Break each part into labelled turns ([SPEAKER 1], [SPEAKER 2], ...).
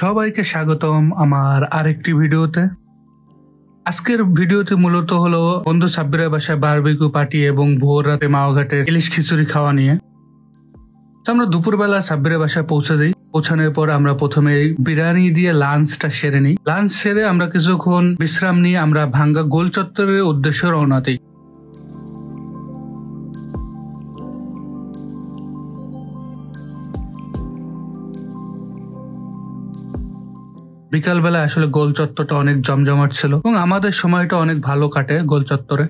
[SPEAKER 1] সবাইকে স্বাগতম আমার আরেকটি ভিডিওতে। আজকের ভিডিওতে মূলত হলো বন্ধু সাব্বিরের বাসায় বারবিকিউ পার্টি এবং ভোর রাতে মাওঘাটের ইলিশ খিচুড়ি খাওয়া নিয়ে। তো আমরা দুপুরবেলা সাব্বিরের বাসায় পৌঁছে দিই। পৌঁছানোর পর আমরা প্রথমে বিরিয়ানি দিয়ে লাঞ্চটা সেরে নিই। লাঞ্চ সেরে আমরা কিছুক্ষণ বিশ্রাম নিয়ে আমরা ভাঙ্গা গোল চত্বরের উদ্দেশ্যে রওনা দিই। বিকালবেলা আসলে গোল চত্বরটা অনেক জমজমাট ছিল এবং আমাদের সময়টা অনেক ভালো কাটে গোল চত্বরে।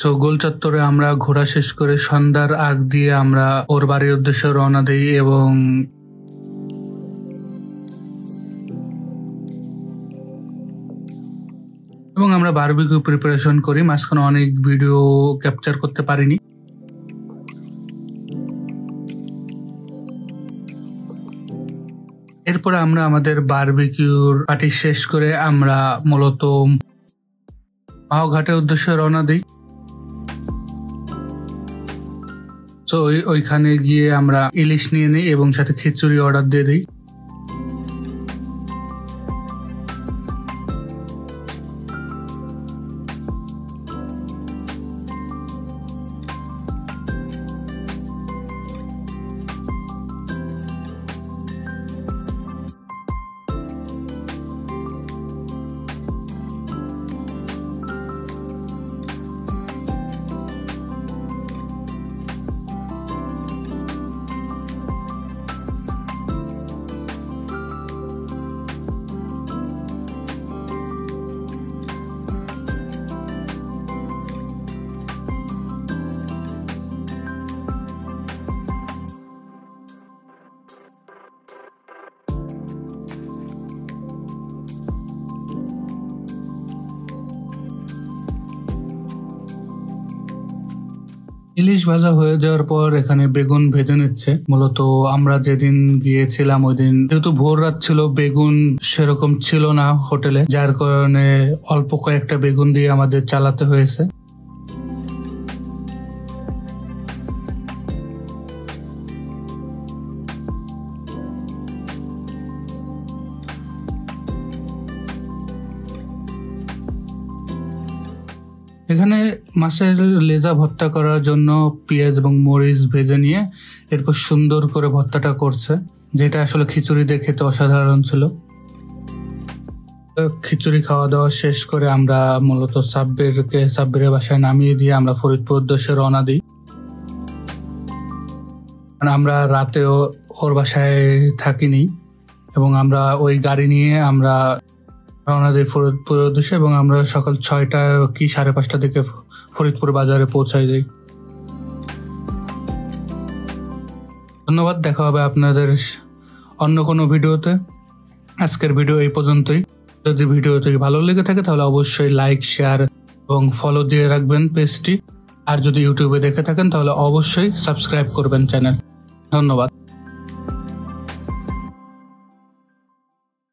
[SPEAKER 1] তো গোল চত্বরে আমরা ঘোরা শেষ করে সন্ধ্যার আগ দিয়ে আমরা ওর বাড়ির উদ্দেশ্যে রওনা দিই এবং আমরা বারবিকিউ প্রিপারেশন করি। মাঝখানে অনেক ভিডিও ক্যাপচার করতে পারিনি। এরপরে আমরা আমাদের বারবিকিউর পার্টি শেষ করে আমরা মূলত মাওঘাটের উদ্দেশ্যে রওনা দিই। তো ওইখানে গিয়ে আমরা ইলিশ নিয়ে নিই এবং সাথে খিচুড়ি অর্ডার দিয়ে দিই। ইলিশ ভাজা হয়ে যাওয়ার পর এখানে বেগুন ভেজে নিচ্ছে। মূলত আমরা যেদিন গিয়েছিলাম ওই দিন যেহেতু ভোর রাত ছিল, বেগুন সেরকম ছিল না হোটেলে, যার কারণে অল্প কয়েকটা বেগুন দিয়ে আমাদের চালাতে হয়েছে। এখানে মাছের লেজা ভর্তা করার জন্য পেঁয়াজ এবং মরিচ ভেজে নিয়ে এরপর সুন্দর করে ভর্তাটা করছে, যেটা আসলে খিচুড়ি দিয়ে খেতে অসাধারণ ছিল। খিচুড়ি খাওয়া দাওয়া শেষ করে আমরা মূলত সাব্বিরের বাসায় নামিয়ে দিয়ে আমরা ফরিদপুর উদ্দেশ্যে রওনা দিই। আমরা রাতেও ওর বাসায় থাকিনি এবং আমরা ওই গাড়ি নিয়ে আমরা রওনা দিই ফরিদপুর উদ্দেশ্যে এবং আমরা সকাল 6টা কি 5:30টার দিকে ফরিদপুর বাজারে পৌঁছাই যাই। ধন্যবাদ, দেখা হবে আপনাদের অন্য কোনো ভিডিওতে। আজকের ভিডিও এই পর্যন্তই। যদি ভিডিওটি ভালো লেগে থাকে তাহলে অবশ্যই লাইক, শেয়ার এবং ফলো দিয়ে রাখবেন পেজটি। আর যদি ইউটিউবে দেখে থাকেন তাহলে অবশ্যই সাবস্ক্রাইব করবেন চ্যানেল। ধন্যবাদ।